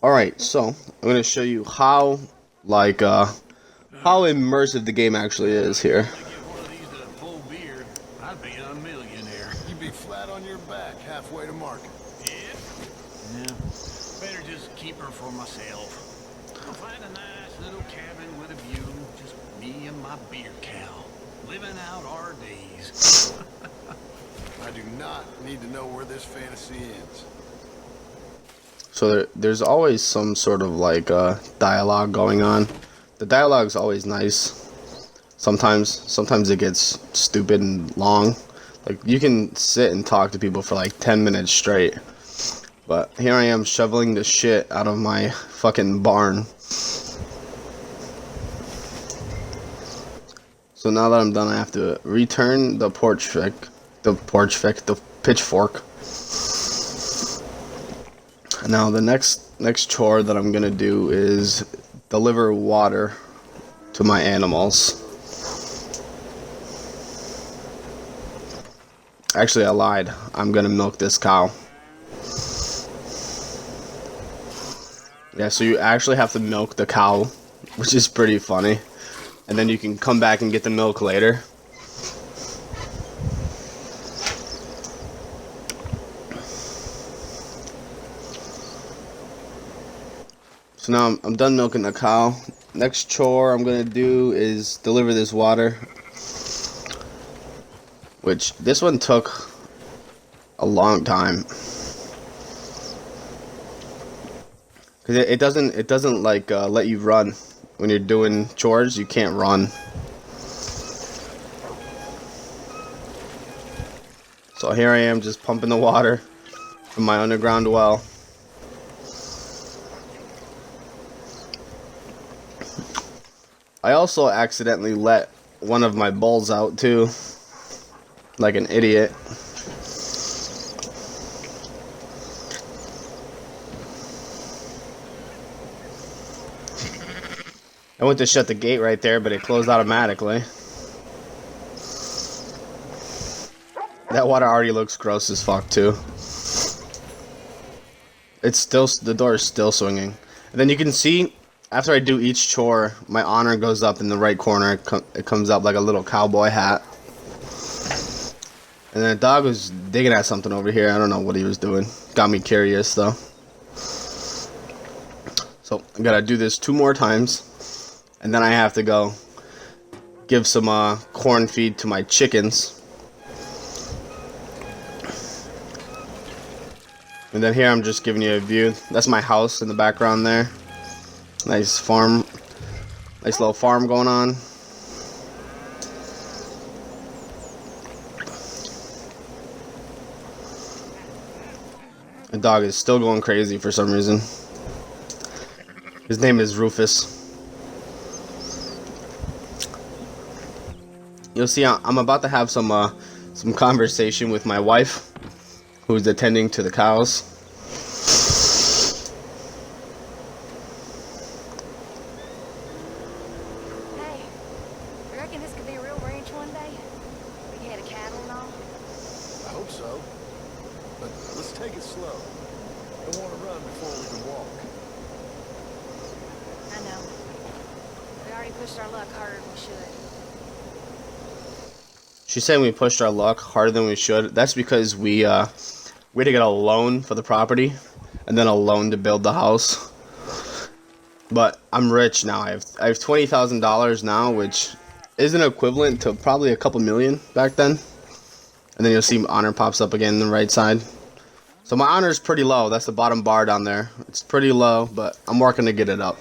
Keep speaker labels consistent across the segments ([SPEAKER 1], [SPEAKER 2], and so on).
[SPEAKER 1] Alright, so I'm gonna show you how like how immersive the game actually is here.
[SPEAKER 2] Only get one of these to full beard, I'd be a millionaire.
[SPEAKER 3] You'd be flat on your back halfway to market.
[SPEAKER 2] Yep. Yeah. Better just keep her for myself. I'll find a nice little cabin with a view. Just me and my beer cow. Living out our days.
[SPEAKER 3] I do not need to know where this fantasy ends.
[SPEAKER 1] So there's always some sort of like dialogue going on. The dialogue's always nice. Sometimes it gets stupid and long. Like you can sit and talk to people for like 10 minutes straight. But here I am shoveling the shit out of my fucking barn. So now that I'm done, I have to return the pitchfork. Now the next chore that I'm gonna do is deliver water to my animals. Actually, I lied. I'm gonna milk this cow. Yeah, so you actually have to milk the cow, which is pretty funny. And then you can come back and get the milk later. So now I'm done milking the cow. Next chore I'm gonna do is deliver this water. Which, this one took a long time. Cause it doesn't like let you run. When you're doing chores, you can't run. So here I am just pumping the water from my underground well. I also accidentally let one of my bulls out too, like an idiot. I went to shut the gate right there, but it closed automatically. That water already looks gross as fuck too. It's still, the door is still swinging. And then you can see, after I do each chore, my honor goes up in the right corner. It comes up like a little cowboy hat. And then the dog was digging at something over here. I don't know what he was doing. Got me curious though. So I gotta do this 2 more times. And then I have to go give some corn feed to my chickens. And then here I'm just giving you a view. That's my house in the background there. Nice farm. Nice little farm going on. The dog is still going crazy for some reason. His name is Rufus. You'll see I'm about to have some conversation with my wife, who's attending to the cows.
[SPEAKER 4] Hey, you reckon this could be a real ranch one day? We had a cattle and all?
[SPEAKER 3] I hope so. But let's take it slow. Don't want to run before we can walk.
[SPEAKER 4] I know. We already pushed our luck harder than we should.
[SPEAKER 1] She's saying we pushed our luck harder than we should. That's because we had to get a loan for the property, and then a loan to build the house. But I'm rich now. I have $20,000 now, which isn't equivalent to probably a couple million back then. And then you'll see honor pops up again on the right side. So my honor is pretty low. That's the bottom bar down there. It's pretty low, but I'm working to get it up.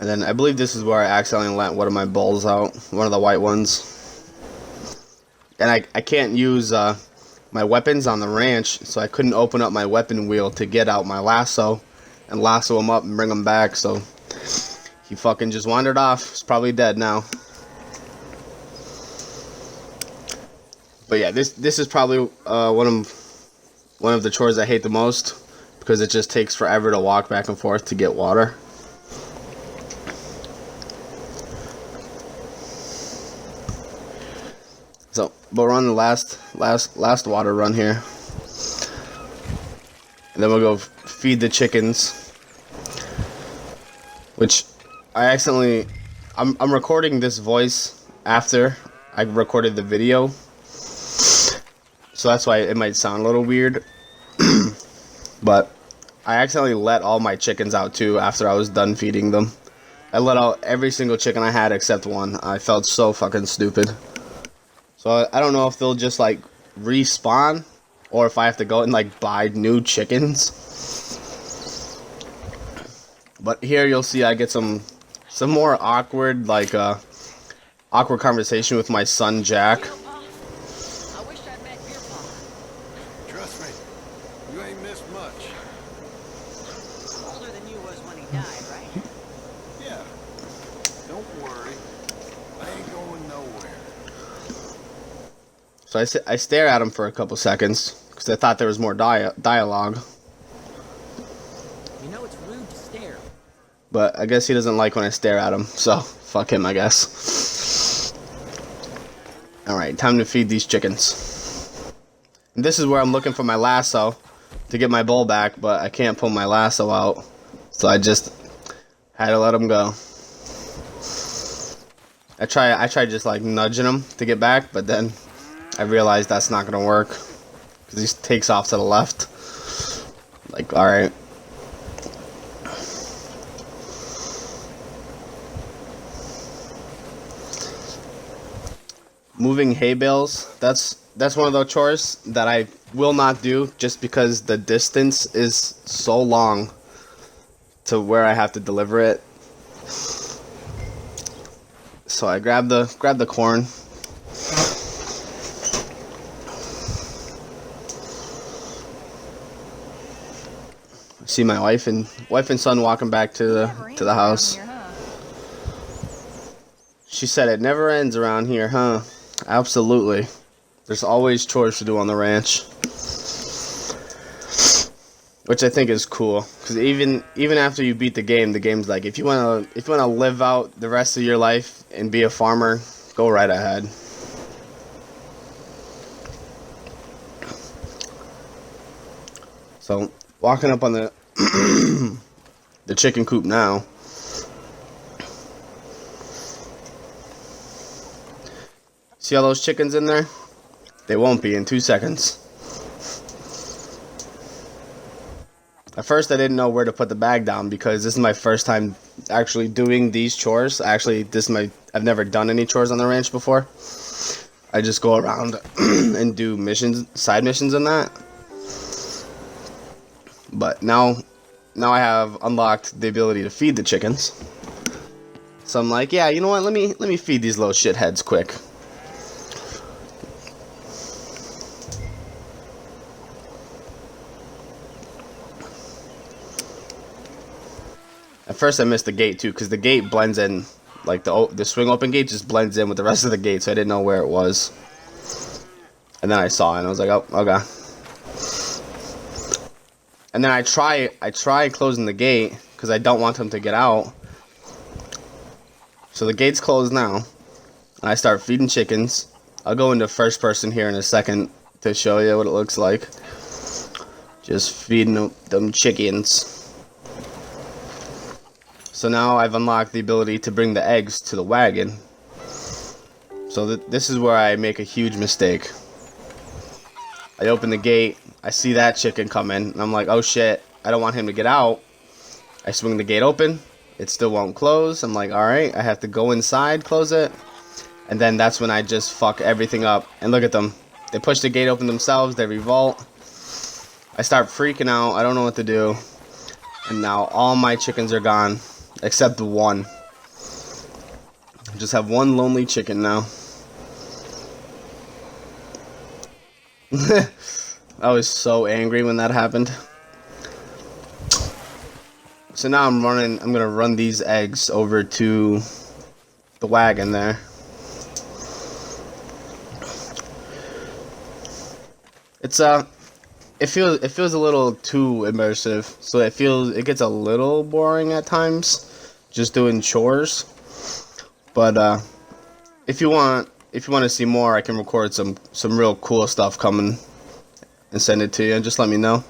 [SPEAKER 1] And then I believe this is where I accidentally let one of my bulls out. One of the white ones. And I can't use my weapons on the ranch, so I couldn't open up my weapon wheel to get out my lasso and lasso him up and bring him back. So he fucking just wandered off. He's probably dead now. But yeah, this is probably one of the chores I hate the most, because it just takes forever to walk back and forth to get water. So, but we're on the last water run here. and then we'll go feed the chickens. Which I accidentally, I'm recording this voice after I recorded the video, so that's why it might sound a little weird. But I accidentally let all my chickens out too after I was done feeding them. I let out every single chicken I had except one. I felt so fucking stupid. So I don't know if they'll just like respawn or if I have to go and like buy new chickens. But here you'll see I get some more awkward awkward conversation with my son Jack.
[SPEAKER 4] I wish I'd met your pa.
[SPEAKER 3] Trust me, you ain't missed much.
[SPEAKER 4] Older than you was when he died, right?
[SPEAKER 3] Yeah. Don't worry. I ain't going nowhere.
[SPEAKER 1] So I stare at him for a couple seconds because I thought there was more dialogue.
[SPEAKER 5] You know it's rude to stare.
[SPEAKER 1] But I guess he doesn't like when I stare at him, so fuck him, I guess. Alright, time to feed these chickens. And this is where I'm looking for my lasso to get my bull back, but I can't pull my lasso out. So I just had to let him go. I tried just like nudging him to get back, but then I realized that's not gonna work. Because he takes off to the left. Like, alright. Moving hay bales, that's one of those chores that I will not do just because the distance is so long to where I have to deliver it. So I grab the corn. See my wife and son walking back to the house.
[SPEAKER 4] Here, huh?
[SPEAKER 1] She said it never ends around here, huh? Absolutely. There's always chores to do on the ranch. Which I think is cool, because even after you beat the game's like, if you wanna live out the rest of your life and be a farmer, go right ahead. So walking up on the the chicken coop now. See all those chickens in there? They won't be in 2 seconds. At first I didn't know where to put the bag down because this is my first time actually doing these chores. Actually, I've never done any chores on the ranch before. I just go around and do side missions and that. But now I have unlocked the ability to feed the chickens. So I'm like, yeah, you know what? Let me feed these little shitheads quick. At first I missed the gate too, because the gate blends in, like the swing open gate just blends in with the rest of the gate, so I didn't know where it was. And then I saw it and I was like, oh, okay. And then I try closing the gate because I don't want them to get out. So the gate's closed now. And I start feeding chickens. I'll go into first person here in a second to show you what it looks like. Just feeding them chickens. So now I've unlocked the ability to bring the eggs to the wagon. So this is where I make a huge mistake. I open the gate, I see that chicken come in, and I'm like, oh shit, I don't want him to get out. I swing the gate open, it still won't close. I'm like, alright, I have to go inside, close it. And then that's when I just fuck everything up. And look at them. They push the gate open themselves, they revolt. I start freaking out, I don't know what to do. And now all my chickens are gone. Except one. Just have one lonely chicken now. I was so angry when that happened. So now I'm gonna run these eggs over to the wagon there. It feels a little too immersive, so it gets a little boring at times, just doing chores. But if you want to see more, I can record some real cool stuff coming and send it to you. Just let me know.